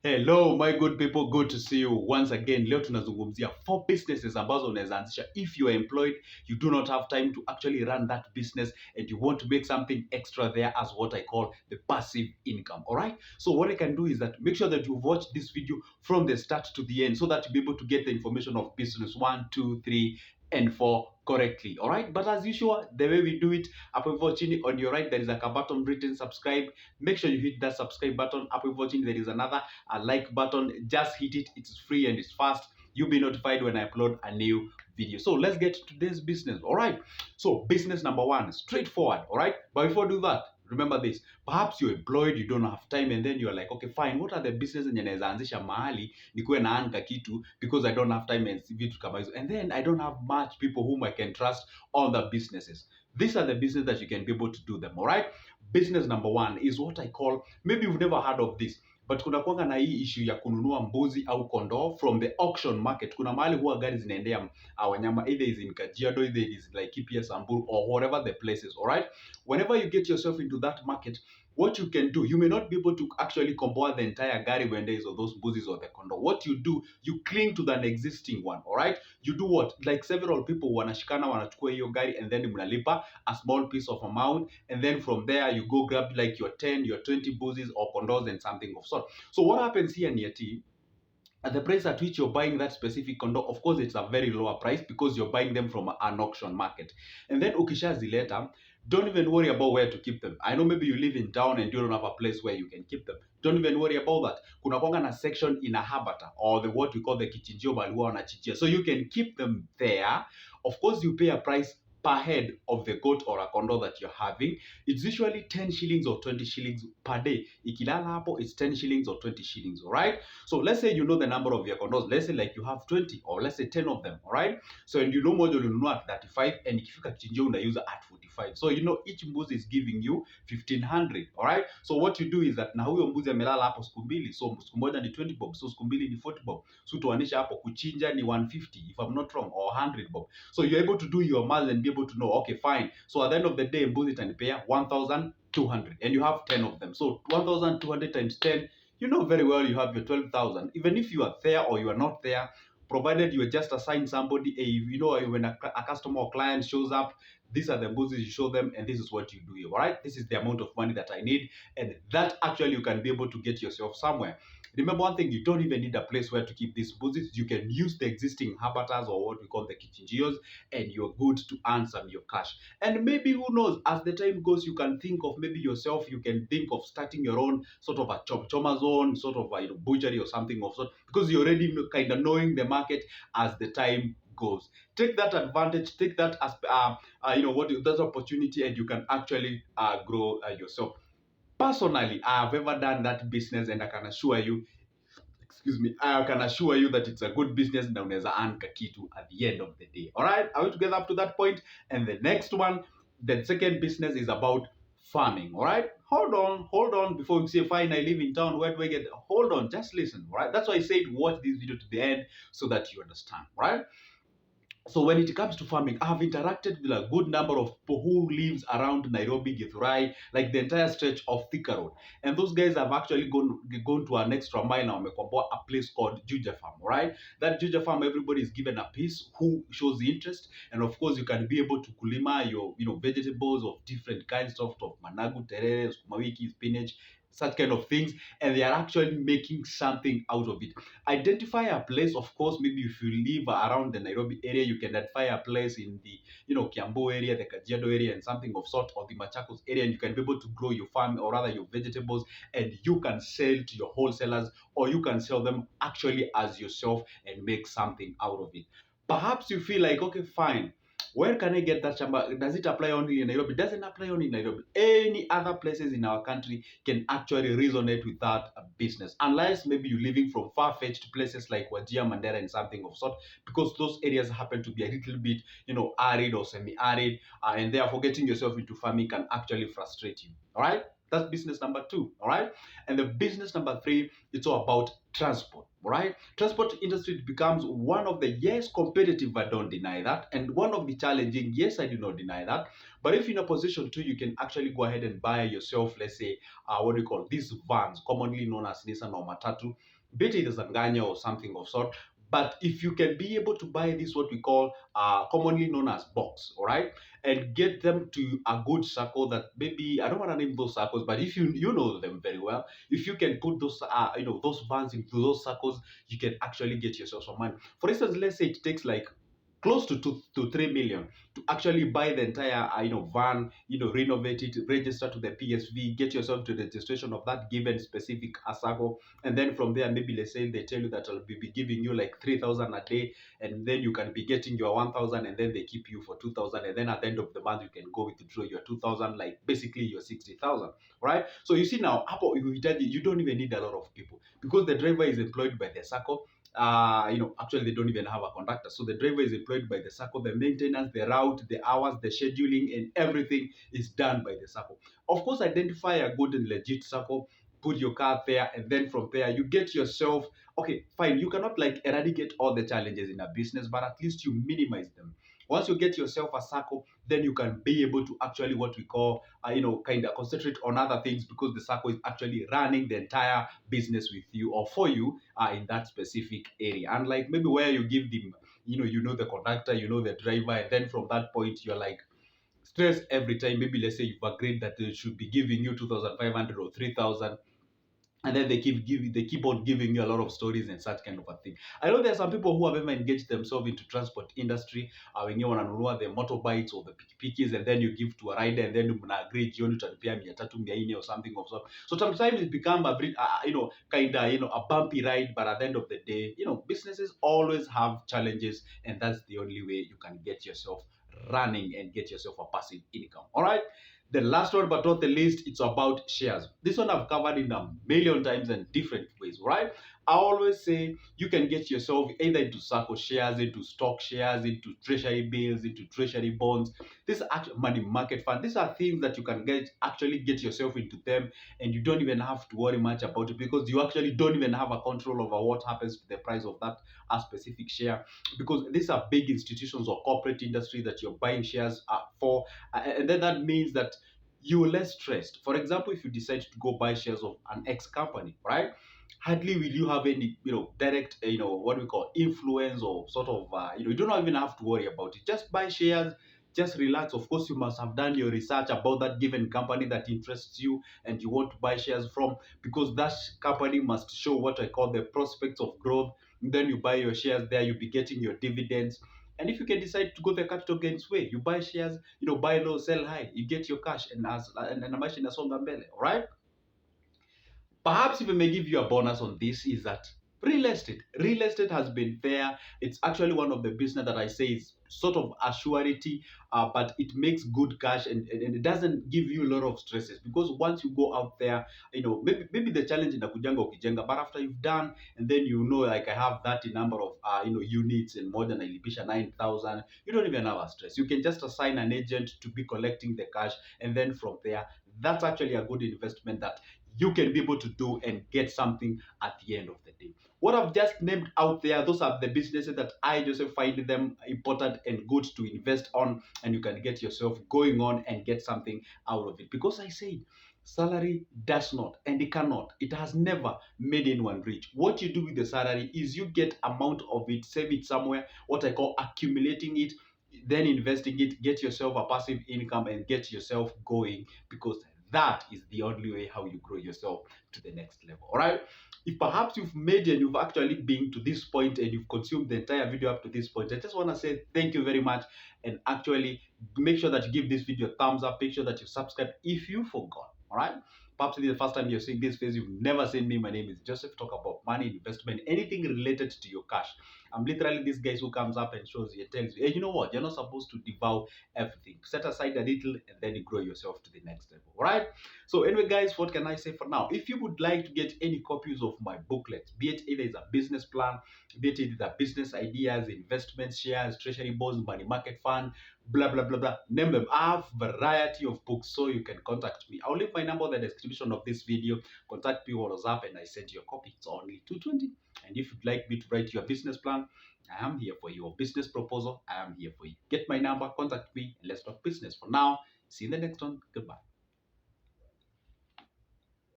Hello my good people, good to see you once again. Leo tunazungumzia 4 businesses ambazo unaweza anzisha if you are employed, you do not have time to actually run that business and you want to make something extra there as what I call the passive income. All right? So what I can do is that make sure that you've watched this video from the start to the end so that you'll be able to get the information of business 1, 2, 3 and 4 correctly. All right? But as usual, the way we do it, up hivyo chini on your right there is a button written subscribe. Make sure you hit that subscribe button. Up hivyo chini there is another a like button. Just hit it. It's free and it's fast. You'll be notified when I upload a new video. So let's get to today's business. All right. So business number 1, straightforward. All right. But before I do that, remember this. Perhaps you're employed, you don't have time, and then you're like, okay, fine. What are the business zenye naweza anzisha mahali nikuwe naanza kitu because I don't have time and vitu kama hizo, and then I don't have much people whom I can trust on the businesses. These are the business that you can be able to do them. All right. Business number 1 is what I call, maybe you've never heard of this, but kuna kwanga na hii issue ya kununua mbuzi au kondoo from the auction market. Kuna mahali huwa gari zinaendea wanyama, either is in Kajiado, either is like Kipia, Samburu, or whatever the place is. All right. Whenever you get yourself into that market, what you can do, you may not be able to actually comboard the entire gari when there is or those buses or the condo. What you do, you cling to an existing one. All right. You do what? Like several people wanashikana wanachukua hiyo gari and then mnalipa a small piece of amount, and then from there you go grab like your 10, your 20 buses or condos and something of sort. So what happens here near T, at the price at which you're buying that specific condo, of course it's a very lower price because you're buying them from an auction market. And then ukishazileta, don't even worry about where to keep them. I know maybe you live in town and you don't have a place where you can keep them. Don't even worry about that. Kuna kwanga na section in a habata, or the what we call the kichinjio balua wanachijia. So you can keep them there. Of course you pay a price per head of the goat or a condo that you're having. It's usually 10 shillings or 20 shillings per day. Ikilala hapo, it's 10 shillings or 20 shillings, all right? So let's say you know the number of your condos. Let's say like you have 20 or let's say 10 of them, all right? So and you know moja ulinunua at 35 and ikifika kichinjio unauza at 45. So you know each mbuzi is giving you 1500, all right? So what you do is that na huyo mbuzi amelala hapo siku mbili. So siku moja ni 20 bob, so siku mbili ni 40 bob. So tuanisha hapo kuchinja ni 150 if I'm not wrong, or 100 bob. So you're able to do your math and be able to know, okay, fine. So at the end of the day, mbuzi itanipea 1200 and you have 10 of them. So 1200 times 10, you know very well you have your 12,000. Even if you are there or you are not there, provided you just assign somebody, you know, when a customer or client shows up, these are the buses you show them and this is what you do here, all right? This is the amount of money that I need, and that actually you can be able to get yourself somewhere. Remember one thing, you don't even need a place where to keep these buses. You can use the existing habitats or what we call the kichinjios, and you're good to earn some your cash. And maybe, who knows, as the time goes, you can think of maybe yourself, you can think of starting your own sort of a choma zone, sort of a butchery or something of sort, because you're already kind of knowing the market as the time goes. Take that advantage, take that as that opportunity, and you can actually grow yourself. Personally, I have ever done that business, and I can assure you, I can assure you that it's a good business na unaweza earn kakitu at the end of the day. All right, are we together up to that point? And the next one, the second business is about farming. All right, hold on before you say, fine, I live in town, where do I get? Hold on, just listen. All right, that's why I said watch this video to the end so that you understand. All right. So when it comes to farming, I've interacted with a good number of people who lives around Nairobi, Githurai, like the entire stretch of Thika Road. And those guys have actually gone to an extra mile now, wamekomboa a place called Juja Farm, right? That Juja Farm, everybody is given a piece who shows the interest. And of course, you can be able to kulima your, vegetables of different kinds of managu, terere, sukuma spinach, such kind of things, and they are actually making something out of it. Identify a place. Of course, maybe if you live around the Nairobi area, you can identify a place in the Kiambu area, the Kajiado area, and something of sort, or the Machakos area, and you can be able to grow your farm, or rather your vegetables, and you can sell to your wholesalers, or you can sell them actually as yourself and make something out of it. Perhaps you feel like, okay, fine, where can I get that shamba? Does it apply only in Nairobi? It doesn't apply only in Nairobi. Any other places in our country can actually resonate with that business. Unless maybe you're living from far-fetched places like Wajir, Mandera, and something of sort, because those areas happen to be a little bit, arid or semi-arid, and therefore getting yourself into farming can actually frustrate you. All right? That's business number two, all right? And the business number three, it's all about transport, all right? Transport industry becomes one of the, yes, competitive, I don't deny that, and one of the challenging, yes, I do not deny that. But if you're in a position to, you can actually go ahead and buy yourself, let's say, what do you call these vans, commonly known as Nissan or Matatu, be it a Zanganya or something of sort. But if you can be able to buy this, what we call commonly known as box, all right, and get them to a good circle that, maybe I don't want to name those circles, but if you know them very well, if you can put those those vans into those circles, you can actually get yourself some money. For instance, let's say it takes like close to 2 to 3 million to actually buy the entire van, renovate it, register to the PSV, get yourself to the registration of that given specific ASACO, and then from there, maybe let's say they tell you that I'll be giving you like 3,000 a day, and then you can be getting your 1,000, and then they keep you for 2,000, and then at the end of the month you can go withdraw your 2,000, like basically your 60,000, right? So you see now, Apple, you don't even need a lot of people because the driver is employed by the SACCO. Actually, they don't even have a conductor. So the driver is employed by the SACCO. The maintenance, the route, the hours, the scheduling, and everything is done by the SACCO. Of course, identify a good and legit SACCO, put your car there, and then from there, you get yourself, okay, fine. You cannot like eradicate all the challenges in a business, but at least you minimize them. Once you get yourself a SACCO, then you can be able to actually what we call, kind of concentrate on other things because the SACCO is actually running the entire business with you or for you in that specific area. And like maybe where you give them, the conductor, the driver, and then from that point, you're like, stress every time. Maybe let's say you've agreed that they should be giving you 2,500 or 3,000, and then they keep on giving you a lot of stories and such kind of a thing. I know there are some people who have ever engaged themselves into transport industry, wenyewe wananunua the motorbikes or the pikipikis, and then you give to a rider, and then mna agree jioni utalipia 300 400 or something of sort. So sometimes it become a kind of a bumpy ride, but at the end of the day, businesses always have challenges, and that's the only way you can get yourself running and get yourself a passive income. All right. The last one, but not the least, it's about shares. This one I've covered in a million times in different ways, right? I always say you can get yourself either into SACCO shares, into stock shares, into treasury bills, into treasury bonds. These are actually money market fund. These are things that you can actually get yourself into them, and you don't even have to worry much about it because you actually don't even have a control over what happens to the price of that a specific share, because these are big institutions or corporate industry that you're buying shares for, and then that means that you're less stressed. For example, if you decide to go buy shares of an X company, right? Hardly will you have any, direct, what we call influence or sort of, you don't even have to worry about it. Just buy shares, just relax. Of course, you must have done your research about that given company that interests you and you want to buy shares from, because that company must show what I call the prospects of growth. And then you buy your shares there, you'll be getting your dividends. And if you can decide to go the capital gains way, you buy shares, buy low, sell high, you get your cash, and maisha inasonga mbele, all right? Perhaps if I may give you a bonus on this is that real estate. Real estate has been there. It's actually one of the business that I say is sort of a surety, but it makes good cash, and it doesn't give you a lot of stresses because once you go out there, maybe the challenge in kujanga ukijenga, but after you've done, and then like I have that number of units and more than nilipisha 9,000, you don't even have a stress. You can just assign an agent to be collecting the cash, and then from there, that's actually a good investment that you can be able to do and get something at the end of the day. What I've just named out there, those are the businesses that I just find them important and good to invest on, and you can get yourself going on and get something out of it. Because I say, salary does not, and it cannot, it has never made anyone rich. What you do with the salary is you get amount of it, save it somewhere, what I call accumulating it, then investing it, get yourself a passive income and get yourself going, because that is the only way how you grow yourself to the next level. All right. If perhaps you've made and you've actually been to this point and you've consumed the entire video up to this point, I just want to say thank you very much, and actually make sure that you give this video a thumbs up. Make sure that you subscribe if you forgot. All right. Perhaps this is the first time you're seeing this face, you've never seen me. My name is Joseph. Talk about money, investment, anything related to your cash. I'm literally this guy who comes up and shows you and tells you, hey, you know what? You're not supposed to devour everything. Set aside a little and then you grow yourself to the next level. All right. So anyway, guys, what can I say for now? If you would like to get any copies of my booklets, be it either is a business plan, be it is a business ideas, investments, shares, treasury bonds, money market fund, blah blah blah blah, name them. I have variety of books, so you can contact me. I'll leave my number in the description of this video. Contact me on WhatsApp and I send you a copy. It's only 220. And if you'd like me to write your business plan, I am here for you. Or business proposal, I am here for you. Get my number, contact me, and let's talk business. For now, see you in the next one. Goodbye.